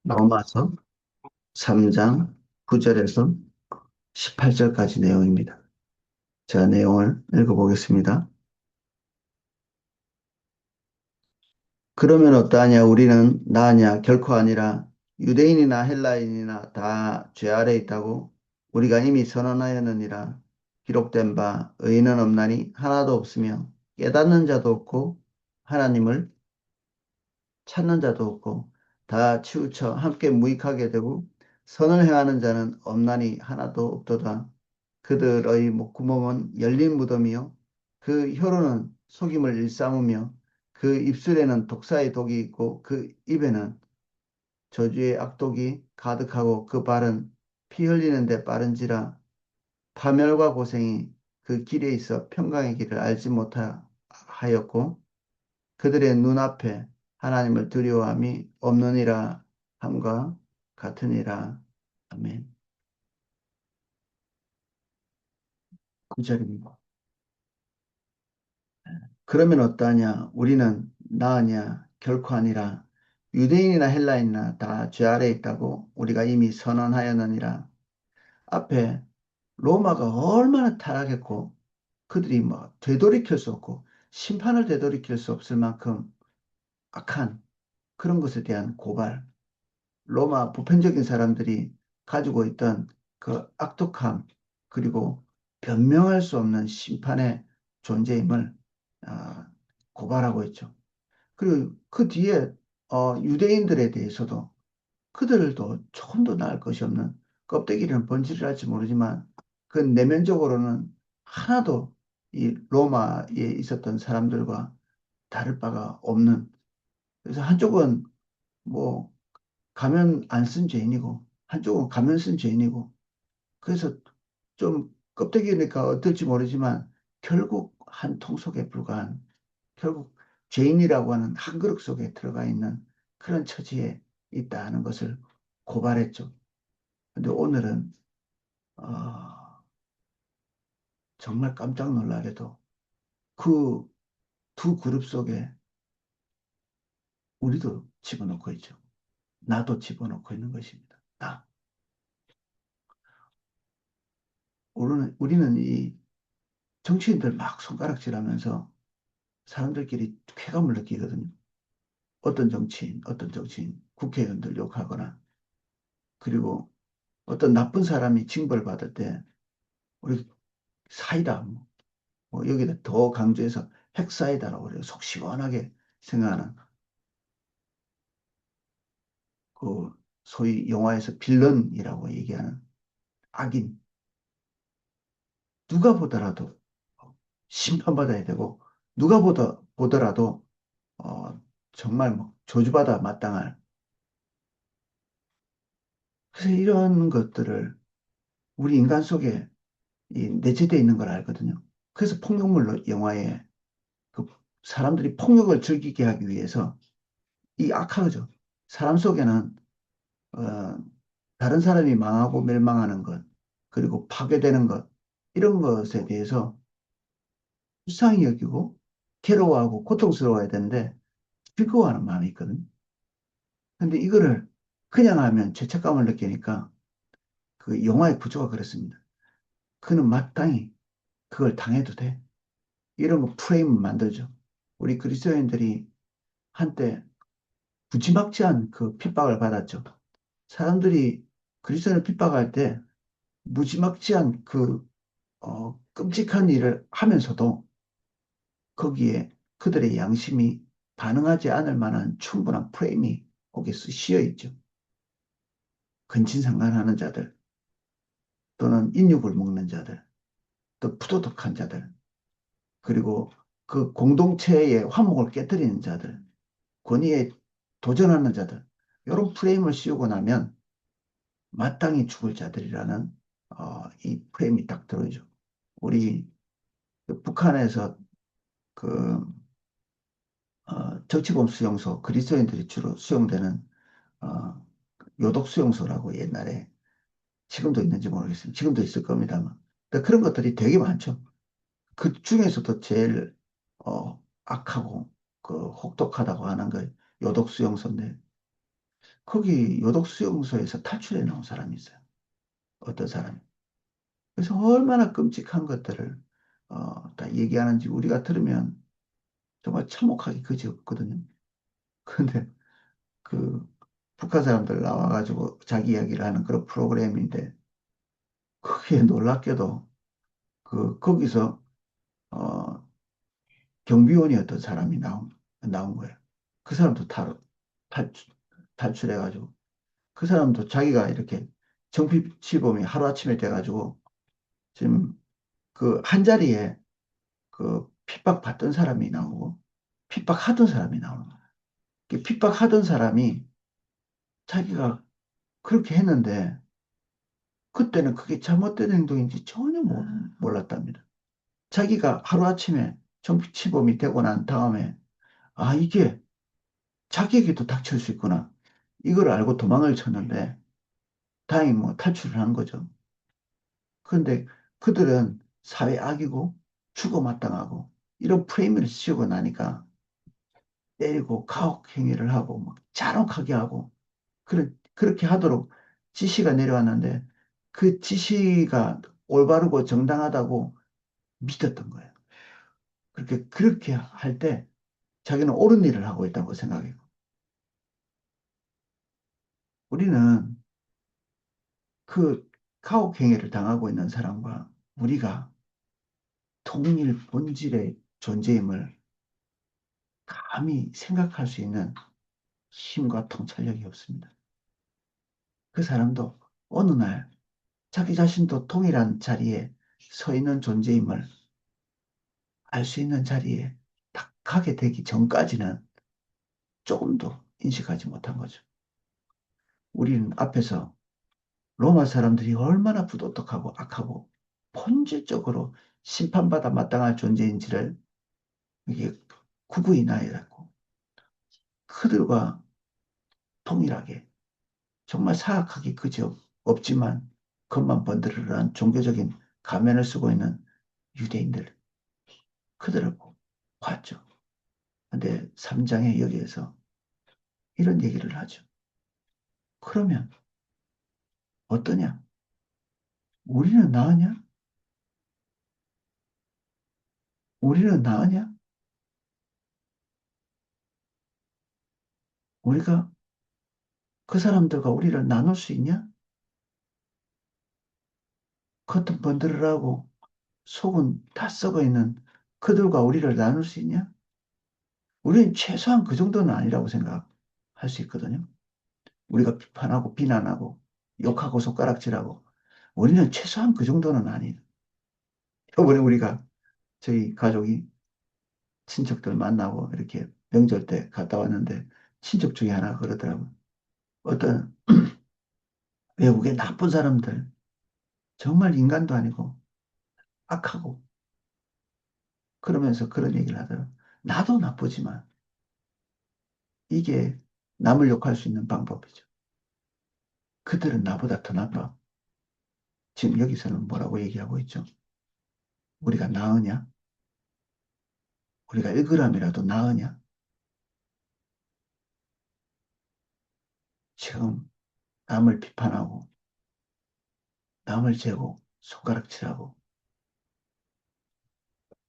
로마서 3장 9절에서 18절까지 내용입니다. 제가 내용을 읽어보겠습니다. 그러면 어떠하냐? 우리는 나으냐? 결코 아니라 유대인이나 헬라인이나 다 죄 아래 있다고 우리가 이미 선언하였느니라. 기록된 바 의인은 없나니 하나도 없으며 깨닫는 자도 없고 하나님을 찾는 자도 없고 다 치우쳐 함께 무익하게 되고 선을 행하는 자는 없나니 하나도 없도다. 그들의 목구멍은 열린 무덤이요 그 혀로는 속임을 일삼으며 그 입술에는 독사의 독이 있고 그 입에는 저주의 악독이 가득하고 그 발은 피 흘리는 데 빠른지라. 파멸과 고생이 그 길에 있어 평강의 길을 알지 못하였고 그들의 눈앞에 하나님을 두려워함이 없느니라 함과 같으니라. 아멘. 9절입니다. 그러면 어떠하냐? 우리는 나으냐? 결코 아니라 유대인이나 헬라인이나 다 죄 아래 있다고 우리가 이미 선언하였느니라. 앞에 로마가 얼마나 타락했고 그들이 뭐 되돌이킬 수 없고 심판을 되돌이킬 수 없을 만큼 악한 그런 것에 대한 고발, 로마 보편적인 사람들이 가지고 있던 그 악독함, 그리고 변명할 수 없는 심판의 존재임을 아, 고발하고 있죠. 그리고 그 뒤에 유대인들에 대해서도 그들도 조금도 나을 것이 없는 껍데기는 번지를 할지 모르지만 그 내면적으로는 하나도 이 로마에 있었던 사람들과 다를 바가 없는. 그래서 한쪽은 뭐 가면 안 쓴 죄인이고 한쪽은 가면 쓴 죄인이고, 그래서 좀 껍데기니까 어떨지 모르지만 결국 한 통 속에 불과한, 결국 죄인이라고 하는 한 그릇 속에 들어가 있는 그런 처지에 있다 하는 것을 고발했죠. 근데 오늘은 어, 정말 깜짝 놀라게도 그 두 그룹 속에 우리도 집어넣고 있죠. 나도 집어넣고 있는 것입니다. 우리는 이 정치인들 막 손가락질하면서 사람들끼리 쾌감을 느끼거든요. 어떤 정치인, 국회의원들 욕하거나, 그리고 어떤 나쁜 사람이 징벌 받을 때, 우리 사이다, 뭐 여기다 더 강조해서 핵사이다라고 그래요. 속 시원하게 생각하는, 그, 소위 영화에서 빌런이라고 얘기하는 악인, 누가 보더라도 심판받아야 되고, 누가 보더라도, 어, 정말 뭐 저주받아 마땅할. 그래서 이런 것들을 우리 인간 속에 내재되어 있는 걸 알거든요. 그래서 폭력물 영화에 그 사람들이 폭력을 즐기게 하기 위해서 이 악하죠. 사람 속에는 어, 다른 사람이 망하고 멸망하는 것, 그리고 파괴되는 것, 이런 것에 대해서 불쌍히 여기고 괴로워하고 고통스러워야 되는데 즐거워하는 마음이 있거든요. 근데 이거를 그냥 하면 죄책감을 느끼니까 그 영화의 구조가 그렇습니다. 그는 마땅히 그걸 당해도 돼. 이런 거 프레임을 만들죠. 우리 그리스도인들이 한때 무지막지한 그 핍박을 받았죠. 사람들이 그리스도인을 핍박할 때 무지막지한 그 끔찍한 일을 하면서도 거기에 그들의 양심이 반응하지 않을 만한 충분한 프레임이 거기에 씌어 있죠. 근친상간하는 자들, 또는 인육을 먹는 자들, 또 부도덕한 자들, 그리고 그 공동체의 화목을 깨뜨리는 자들, 권위에 도전하는 자들, 이런 프레임을 씌우고 나면 마땅히 죽을 자들이라는 이 프레임이 딱 들어오죠. 우리 그 북한에서 그 정치범 수용소, 그리스도인들이 주로 수용되는 어, 요독 수용소라고 옛날에, 지금도 있는지 모르겠습니다. 지금도 있을 겁니다만. 근데 그런 것들이 되게 많죠. 그 중에서도 제일 악하고 그 혹독하다고 하는 거 요독 수용소인데, 거기 요독수용소에서 탈출해 나온 사람이 있어요. 어떤 사람이. 그래서 얼마나 끔찍한 것들을 다 얘기하는지 우리가 들으면 정말 참혹하기 그지없거든요. 근데 그 북한 사람들 나와가지고 자기 이야기를 하는 그런 프로그램인데 그게 놀랍게도 거기서 어, 경비원이었던 사람이 나온 거예요. 그 사람도 탈출, 탈출해가지고 그 사람도 자기가 이렇게 정피치범이 하루아침에 돼가지고 지금 그 한 자리에 핍박받던 사람이 나오고 핍박하던 사람이 나오는 거예요. 그 핍박하던 사람이 자기가 그렇게 했는데 그때는 그게 잘못된 행동인지 전혀 몰랐답니다. 자기가 하루아침에 정치범이 되고 난 다음에 아 이게 자기에게도 닥칠 수 있구나. 이걸 알고 도망을 쳤는데 다행히 뭐 탈출을 한 거죠. 그런데 그들은 사회 악이고 죽어마땅하고 이런 프레임을 씌우고 나니까 때리고 가혹 행위를 하고 막 잔혹하게 하고 그렇게 하도록 지시가 내려왔는데 그 지시가 올바르고 정당하다고 믿었던 거예요. 그렇게 할 때 자기는 옳은 일을 하고 있다고 생각해요. 우리는 그 가혹 행위를 당하고 있는 사람과 우리가 동일 본질의 존재임을 감히 생각할 수 있는 힘과 통찰력이 없습니다. 그 사람도 어느 날 자기 자신도 동일한 자리에 서 있는 존재임을 알 수 있는 자리에 딱 가게 되기 전까지는 조금도 인식하지 못한 거죠. 우리는 앞에서 로마 사람들이 얼마나 부도덕하고 악하고 본질적으로 심판받아 마땅할 존재인지를 이게 구구이 나열했고 그들과 동일하게 정말 사악하기 그저 없지만 겉만 번드르르한 종교적인 가면을 쓰고 있는 유대인들 그들을 봤죠. 근데 3장에 여기에서 이런 얘기를 하죠. 그러면 어떠냐? 우리는 나으냐? 우리는 나으냐? 우리가 그 사람들과 우리를 나눌 수 있냐? 겉은 번드르르하고 속은 다 썩어 있는 그들과 우리를 나눌 수 있냐? 우리는 최소한 그 정도는 아니라고 생각할 수 있거든요. 우리가 비판하고 비난하고 욕하고 손가락질하고 우리는 최소한 그 정도는 아니에요. 이번에 우리가 저희 가족이 친척들 만나고 이렇게 명절 때 갔다 왔는데 친척 중에 하나 그러더라고요. 어떤 외국의 나쁜 사람들 정말 인간도 아니고 악하고 그러면서 그런 얘기를 하더라고요. 나도 나쁘지만 이게 남을 욕할 수 있는 방법이죠. 그들은 나보다 더 나빠. 지금 여기서는 뭐라고 얘기하고 있죠? 우리가 나으냐? 우리가 1g이라도 나으냐? 지금 남을 비판하고 남을 재고 손가락질하고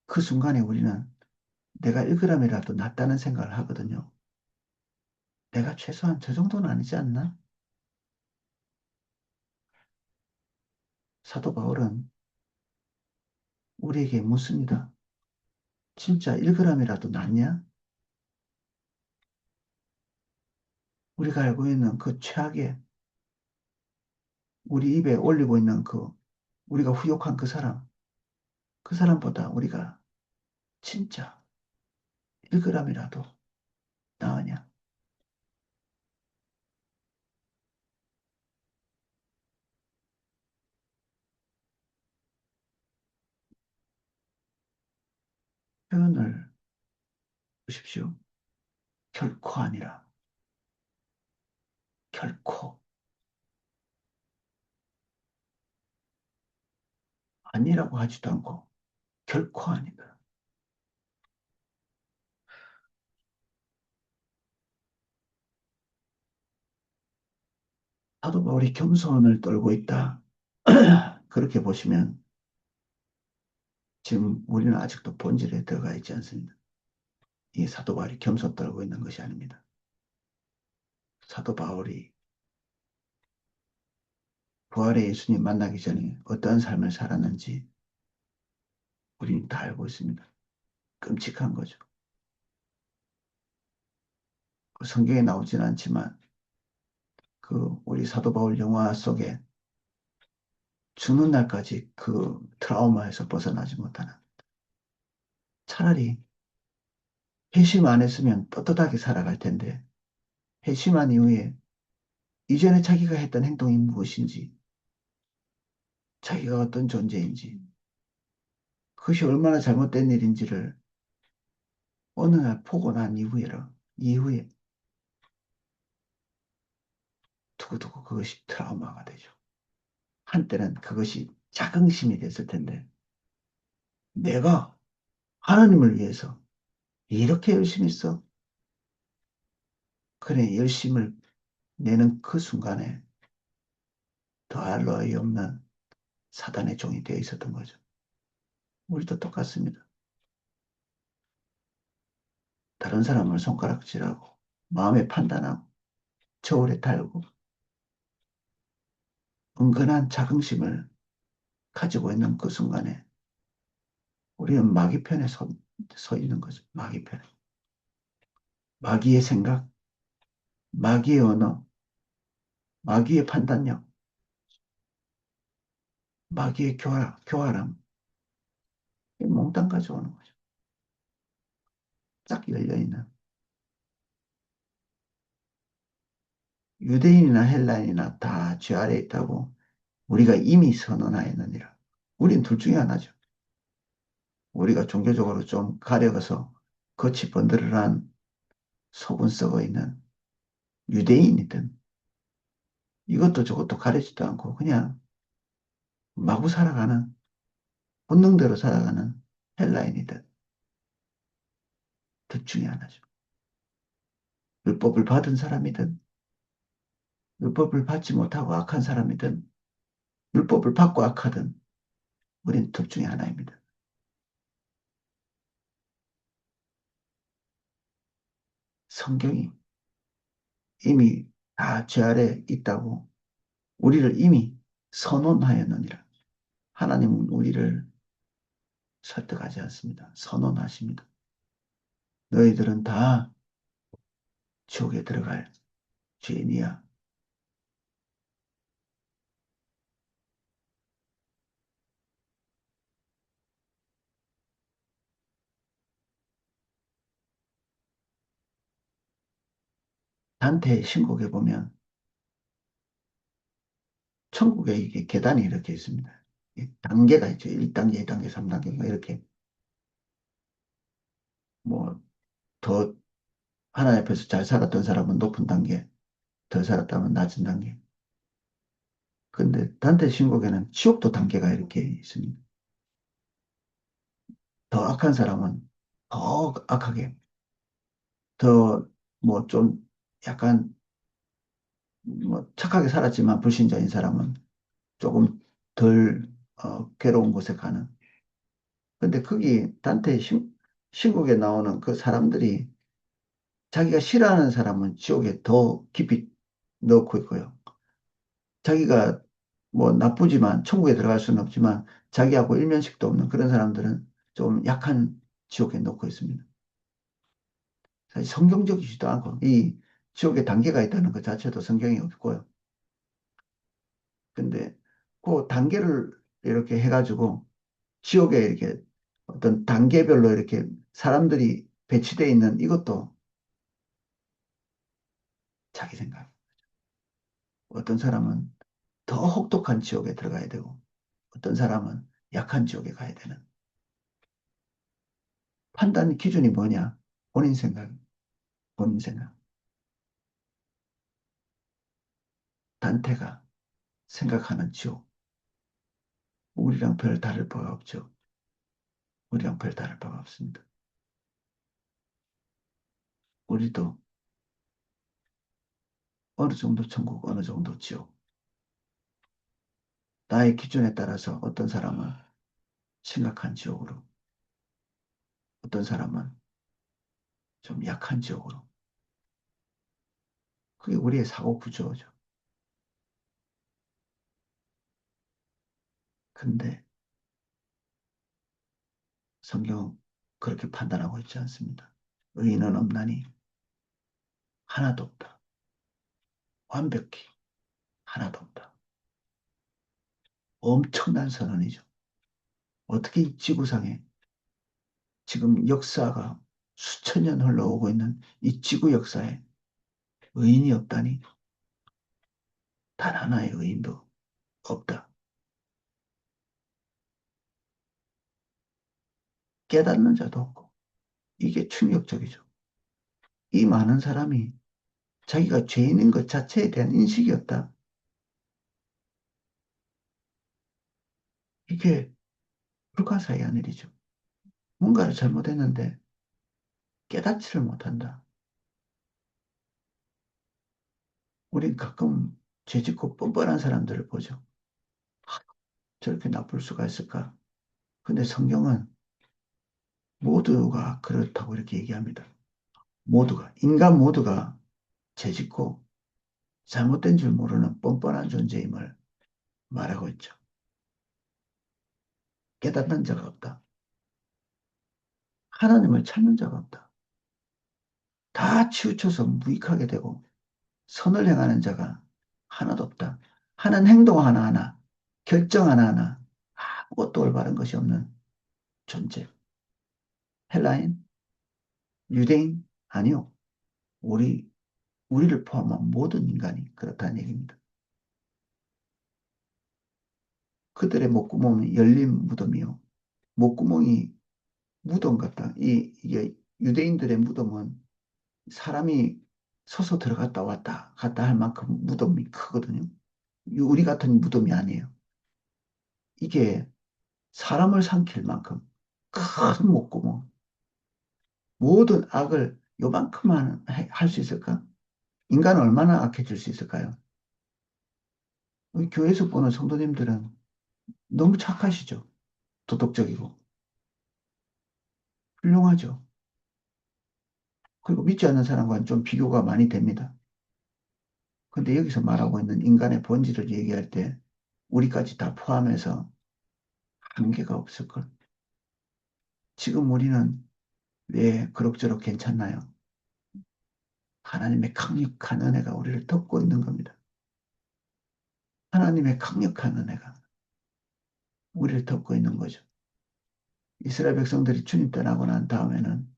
그 순간에 우리는 내가 1g이라도 낫다는 생각을 하거든요. 내가 최소한 저 정도는 아니지 않나? 사도 바울은 우리에게 묻습니다. 진짜 1g이라도 낫냐? 우리가 알고 있는 그 최악의 우리 입에 올리고 있는 우리가 후욕한 그 사람보다 우리가 진짜 1g이라도 나으냐? 표현을 보십시오. 결코 아니라, 결코 아니라고 하지도 않고, 결코 아니다. 사도 바울이 겸손을 떨고 있다. 그렇게 보시면 지금 우리는 아직도 본질에 들어가 있지 않습니다. 이 사도 바울이 겸손 떨고 있는 것이 아닙니다. 사도 바울이 부활의 예수님 만나기 전에 어떠한 삶을 살았는지 우리는 다 알고 있습니다. 끔찍한 거죠. 그 성경에 나오지는 않지만 그 우리 사도 바울 영화 속에 죽는 날까지 그 트라우마에서 벗어나지 못하는 차라리 회심 안 했으면 떳떳하게 살아갈 텐데 회심한 이후에 이전에 자기가 했던 행동이 무엇인지 자기가 어떤 존재인지 그것이 얼마나 잘못된 일인지를 어느 날 보고 난 이후에 두고두고 그것이 트라우마가 되죠. 한때는 그것이 자긍심이 됐을 텐데 내가 하나님을 위해서 이렇게 열심히 써? 그래, 열심을 내는 그 순간에 더할 나위 없는 사단의 종이 되어 있었던 거죠. 우리도 똑같습니다. 다른 사람을 손가락질하고 마음에 판단하고 저울에 달고 은근한 자긍심을 가지고 있는 그 순간에 우리는 마귀 편에 서 있는 거죠. 마귀 편에. 마귀의 생각, 마귀의 언어, 마귀의 판단력, 마귀의 교활함, 몽땅 가져오는 거죠. 딱 열려있는. 유대인이나 헬라인이나 다 죄 아래 있다고 우리가 이미 선언하였느니라. 우린 둘 중에 하나죠. 우리가 종교적으로 좀 가려서 겉이 번드르르한 속은 썩어 있는 유대인이든 이것도 저것도 가리지도 않고 그냥 마구 살아가는 본능대로 살아가는 헬라인이든 둘 중에 하나죠. 율법을 받은 사람이든 율법을 받지 못하고 악한 사람이든 율법을 받고 악하든 우린 둘 중에 하나입니다. 성경이 이미 다 죄 아래 있다고 우리를 이미 선언하였느니라. 하나님은 우리를 설득하지 않습니다. 선언하십니다. 너희들은 다 지옥에 들어갈 죄인이야. 단테의 신곡에 보면 천국에 이게 계단이 이렇게 있습니다. 이 단계가 있죠. 1단계, 2단계, 3단계 이렇게 뭐 더 하나님 앞에서 잘 살았던 사람은 높은 단계, 더 살았다면 낮은 단계. 근데 단테 신곡에는 지옥도 단계가 이렇게 있습니다. 더 악한 사람은 더 악하게, 더 뭐 좀 약간 뭐 착하게 살았지만 불신자인 사람은 조금 덜 괴로운 곳에 가는. 근데 거기 단테 신곡에 나오는 그 사람들이 자기가 싫어하는 사람은 지옥에 더 깊이 넣고 있고요. 자기가 뭐 나쁘지만 천국에 들어갈 수는 없지만 자기하고 일면식도 없는 그런 사람들은 좀 약한 지옥에 넣고 있습니다. 사실 성경적이지도 않고 이 지옥에 단계가 있다는 것 자체도 성경에 없고요. 근데 그 단계를 이렇게 해가지고 지옥에 이렇게 어떤 단계별로 이렇게 사람들이 배치되어 있는 이것도 자기 생각. 어떤 사람은 더 혹독한 지옥에 들어가야 되고 어떤 사람은 약한 지옥에 가야 되는 판단 기준이 뭐냐? 본인 생각, 본인 생각. 단테가 생각하는 지옥. 우리랑 별 다를 바가 없죠. 우리랑 별 다를 바가 없습니다. 우리도 어느 정도 천국, 어느 정도 지옥. 나의 기준에 따라서 어떤 사람은 심각한 지옥으로, 어떤 사람은 좀 약한 지옥으로. 그게 우리의 사고 구조죠. 근데 성경은 그렇게 판단하고 있지 않습니다. 의인은 없나니 하나도 없다. 완벽히 하나도 없다. 엄청난 선언이죠. 어떻게 이 지구상에 지금 역사가 수천 년 흘러오고 있는 이 지구 역사에 의인이 없다니 단 하나의 의인도 없다. 깨닫는 자도 없고 이게 충격적이죠. 이 많은 사람이 자기가 죄인인 것 자체에 대한 인식이 없다. 이게 불가사의한 일이죠. 뭔가를 잘못했는데 깨닫지를 못한다. 우린 가끔 죄짓고 뻔뻔한 사람들을 보죠. 저렇게 나쁠 수가 있을까? 근데 성경은 모두가 그렇다고 이렇게 얘기합니다. 모두가, 인간 모두가 죄짓고 잘못된 줄 모르는 뻔뻔한 존재임을 말하고 있죠. 깨닫는 자가 없다. 하나님을 찾는 자가 없다. 다 치우쳐서 무익하게 되고 선을 행하는 자가 하나도 없다. 하는 행동 하나하나, 결정 하나하나 아무것도 올바른 것이 없는 존재. 헬라인, 유대인, 아니요. 우리, 우리를 포함한 모든 인간이 그렇다는 얘기입니다. 그들의 목구멍은 열린 무덤이요. 목구멍이 무덤 같다. 이게 유대인들의 무덤은 사람이 서서 들어갔다 왔다 갔다 할 만큼 무덤이 크거든요. 우리 같은 무덤이 아니에요. 이게 사람을 삼킬 만큼 큰 목구멍. 모든 악을 요만큼만 할 수 있을까? 인간은 얼마나 악해질 수 있을까요? 우리 교회에서 보는 성도님들은 너무 착하시죠? 도덕적이고 훌륭하죠. 그리고 믿지 않는 사람과는 좀 비교가 많이 됩니다. 근데 여기서 말하고 있는 인간의 본질을 얘기할 때 우리까지 다 포함해서 한계가 없을걸. 지금 우리는 왜 그럭저럭 괜찮나요? 하나님의 강력한 은혜가 우리를 덮고 있는 겁니다. 하나님의 강력한 은혜가 우리를 덮고 있는 거죠. 이스라엘 백성들이 주님 떠나고 난 다음에는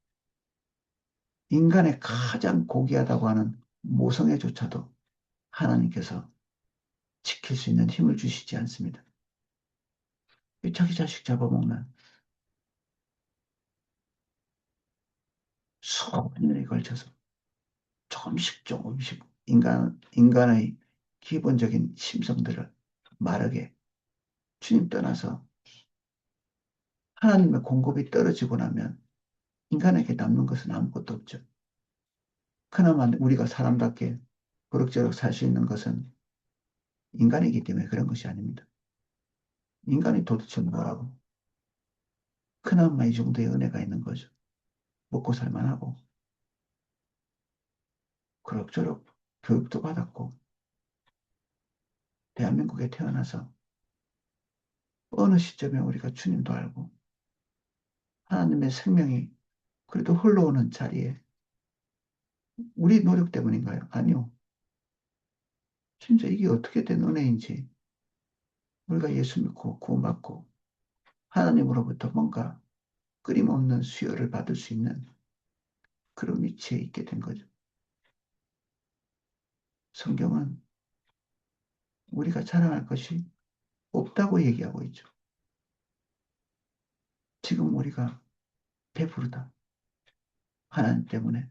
인간의 가장 고귀하다고 하는 모성애조차도 하나님께서 지킬 수 있는 힘을 주시지 않습니다. 자기 자식 잡아먹는 수년에 걸쳐서 조금씩 인간의 기본적인 심성들을 마르게 주님 떠나서 하나님의 공급이 떨어지고 나면 인간에게 남는 것은 아무것도 없죠. 그나마 우리가 사람답게 그럭저럭 살 수 있는 것은 인간이기 때문에 그런 것이 아닙니다. 인간이 도대체 뭐라고? 그나마 이 정도의 은혜가 있는 거죠. 먹고 살만하고 그럭저럭 교육도 받았고 대한민국에 태어나서 어느 시점에 우리가 주님도 알고 하나님의 생명이 그래도 흘러오는 자리에 우리 노력 때문인가요? 아니요. 진짜 이게 어떻게 된 은혜인지 우리가 예수 믿고 구원받고 하나님으로부터 뭔가 끊임없는 수요를 받을 수 있는 그런 위치에 있게 된 거죠. 성경은 우리가 자랑할 것이 없다고 얘기하고 있죠. 지금 우리가 배부르다. 하나님 때문에.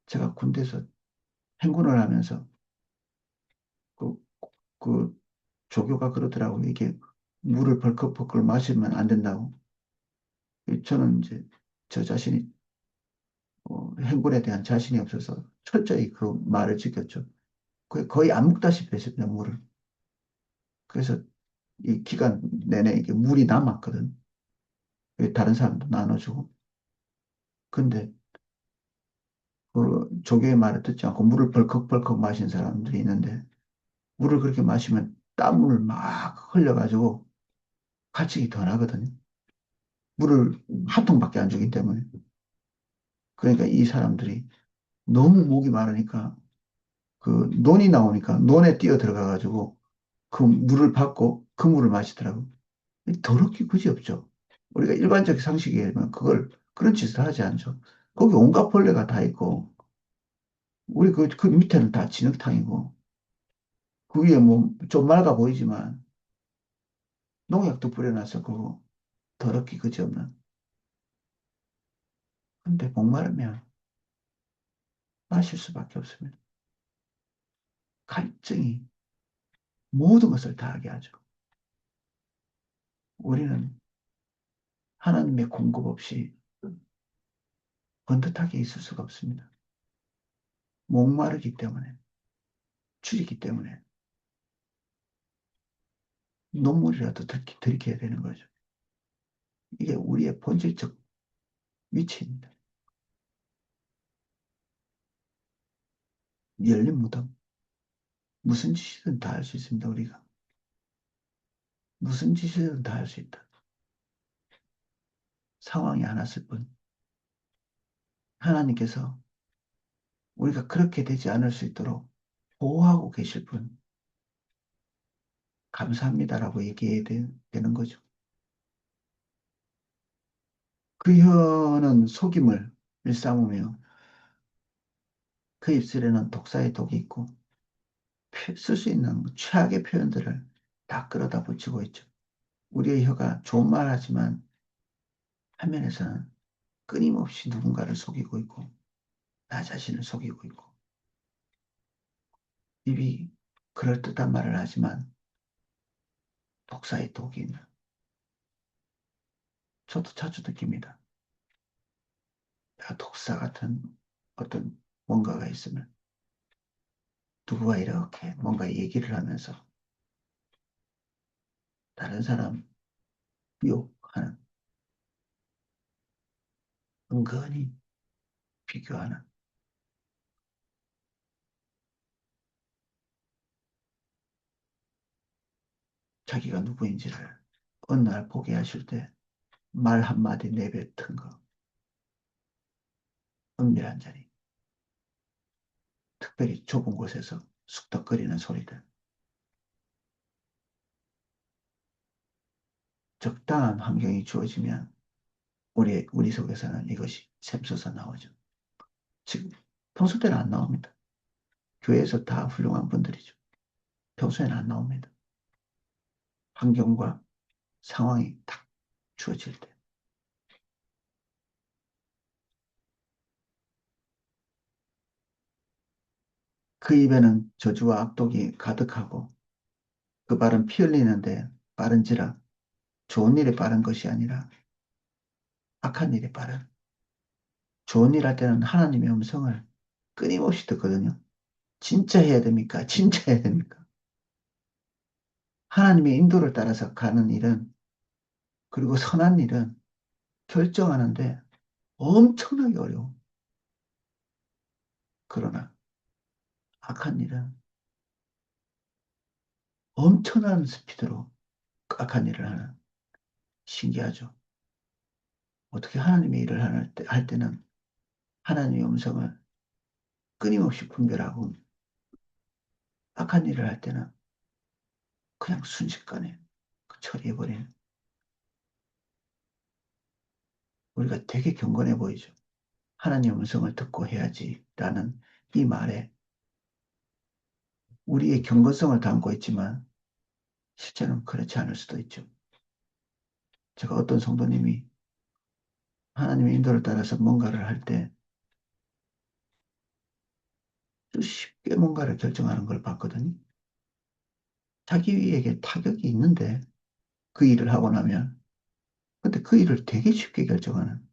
제가 군대에서 행군을 하면서 그, 그 조교가 그러더라고요. 이게 물을 벌컥벌컥 마시면 안 된다고. 저는 이제 저 자신이 행군에 대한 자신이 없어서 철저히 그 말을 지켰죠. 거의 안 먹다시피 했습니다, 물을. 그래서 이 기간 내내 이게 물이 남았거든. 다른 사람도 나눠주고. 근데 그 조교의 말을 듣지 않고 물을 벌컥벌컥 마신 사람들이 있는데 물을 그렇게 마시면 땀을 막 흘려가지고 갈증이 더 나거든요. 물을 한 통밖에 안 주기 때문에. 그러니까 이 사람들이 너무 목이 마르니까 그 논이 나오니까 논에 뛰어 들어가가지고 그 물을 받고 그 물을 마시더라고. 더럽기 그지 없죠. 우리가 일반적 상식이면 그걸 그런 짓을 하지 않죠. 거기 온갖 벌레가 다 있고 우리 그 밑에는 다 진흙탕이고 그 위에 뭐 좀 맑아 보이지만 농약도 뿌려놨어 그거 더럽기 그지 없는. 근데 목마르면 마실 수밖에 없습니다. 갈증이 모든 것을 다 하게 하죠. 우리는 하나님의 공급 없이 번듯하게 있을 수가 없습니다. 목마르기 때문에, 줄이기 때문에 눈물이라도 들이켜야 되는 거죠. 이게 우리의 본질적 위치입니다. 열린 무덤. 무슨 짓이든 다 할 수 있습니다, 우리가. 무슨 짓이든 다 할 수 있다. 상황이 하나일 뿐. 하나님께서 우리가 그렇게 되지 않을 수 있도록 보호하고 계실 분, 감사합니다라고 얘기해야 되는 거죠. 그 혀는 속임을 일삼으며 그 입술에는 독사의 독이 있고 쓸 수 있는 최악의 표현들을 다 끌어다 붙이고 있죠. 우리의 혀가 좋은 말 하지만 한면에서는 끊임없이 누군가를 속이고 있고 나 자신을 속이고 있고 입이 그럴듯한 말을 하지만 독사의 독이 있는 저도 자주 느낍니다. 내가 독사 같은 어떤 뭔가가 있으면 누구와 이렇게 뭔가 얘기를 하면서 다른 사람 미혹하는 은근히 비교하는 자기가 누구인지를 어느 날 보게 하실 때 말 한마디 내뱉은 거 은밀한 자리 특별히 좁은 곳에서 쑥덕거리는 소리들 적당한 환경이 주어지면 우리 속에서는 이것이 샘솟아 나오죠. 지금 평소 때는 안 나옵니다. 교회에서 다 훌륭한 분들이죠. 평소에는 안 나옵니다. 환경과 상황이 딱 주어질 때. 그 입에는 저주와 악독이 가득하고 그 발은 피 흘리는데 빠른지라 좋은 일에 빠른 것이 아니라 악한 일에 빠른. 좋은 일 할 때는 하나님의 음성을 끊임없이 듣거든요. 진짜 해야 됩니까? 진짜 해야 됩니까? 하나님의 인도를 따라서 가는 일은 그리고 선한 일은 결정하는데 엄청나게 어려워. 그러나 악한 일은 엄청난 스피드로 악한 일을 하는 신기하죠. 어떻게 하나님의 일을 할 때는 하나님의 음성을 끊임없이 분별하고 악한 일을 할 때는 그냥 순식간에 처리해버리는 우리가 되게 경건해 보이죠. 하나님의 음성을 듣고 해야지라는 이 말에 우리의 경건성을 담고 있지만 실제는 그렇지 않을 수도 있죠. 제가 어떤 성도님이 하나님의 인도를 따라서 뭔가를 할 때 쉽게 뭔가를 결정하는 걸 봤거든요. 자기에게 타격이 있는데 그 일을 하고 나면 근데 그 일을 되게 쉽게 결정하는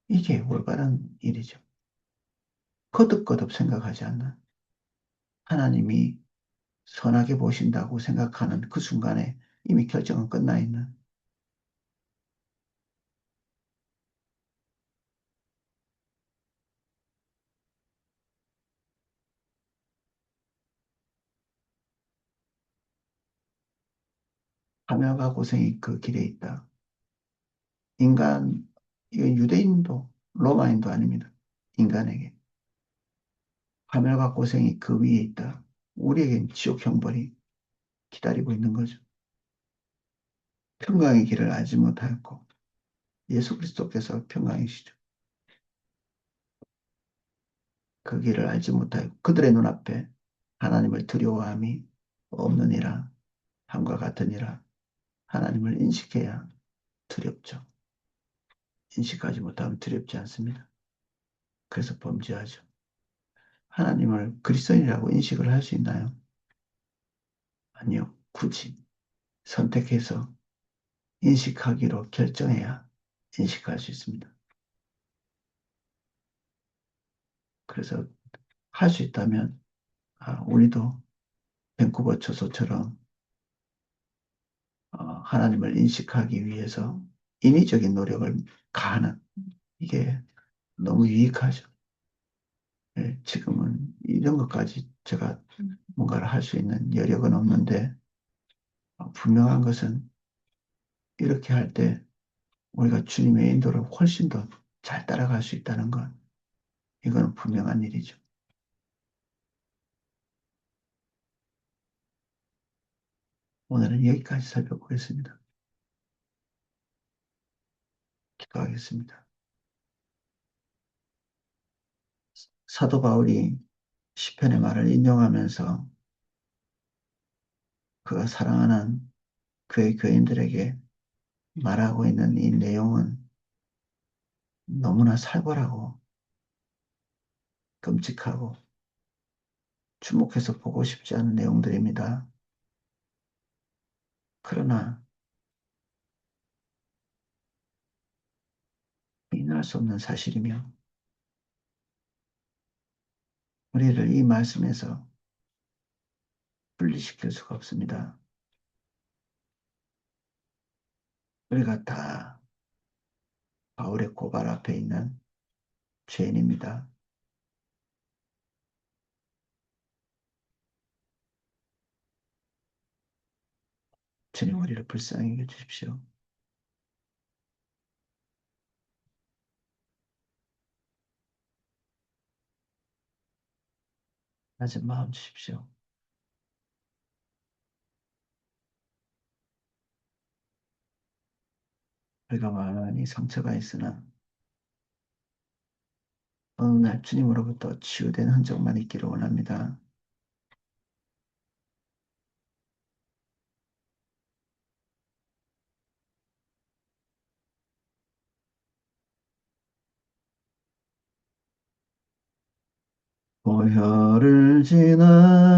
이게 올바른 일이죠. 거듭거듭 생각하지 않는. 하나님이 선하게 보신다고 생각하는 그 순간에 이미 결정은 끝나 있는 파멸과 고생이 그 길에 있다. 인간, 이건 유대인도 로마인도 아닙니다. 인간에게 파멸과 고생이 그 위에 있다. 우리에겐 지옥 형벌이 기다리고 있는 거죠. 평강의 길을 알지 못하였고 예수 그리스도께서 평강이시죠. 그 길을 알지 못하였고 그들의 눈앞에 하나님을 두려워함이 없느니라 함과 같으니라. 하나님을 인식해야 두렵죠. 인식하지 못하면 두렵지 않습니다. 그래서 범죄하죠. 하나님을 그리스도인이라고 인식을 할 수 있나요? 아니요. 굳이 선택해서 인식하기로 결정해야 인식할 수 있습니다. 그래서 할 수 있다면 우리도 밴쿠버 초소처럼 하나님을 인식하기 위해서 인위적인 노력을 가하는 이게 너무 유익하죠. 예, 지금은 이런 것까지 제가 뭔가를 할 수 있는 여력은 없는데 분명한 것은 이렇게 할 때 우리가 주님의 인도를 훨씬 더 잘 따라갈 수 있다는 것, 이거는 분명한 일이죠. 오늘은 여기까지 살펴보겠습니다. 기도하겠습니다. 사도 바울이 시편의 말을 인용하면서 그가 사랑하는 그의 교인들에게 말하고 있는 이 내용은 너무나 살벌하고 끔찍하고 주목해서 보고 싶지 않은 내용들입니다. 그러나 부인할 수 없는 사실이며 우리를 이 말씀에서 분리시킬 수가 없습니다. 우리가 다 바울의 고발 앞에 있는 죄인입니다. 주님 우리를 불쌍히 여주십시오. 낮은 마음 주십시오. 우리가 많이 상처가 있으나 어느 날 주님으로부터 치유된 흔적만 있기를 원합니다. 보혈을 지나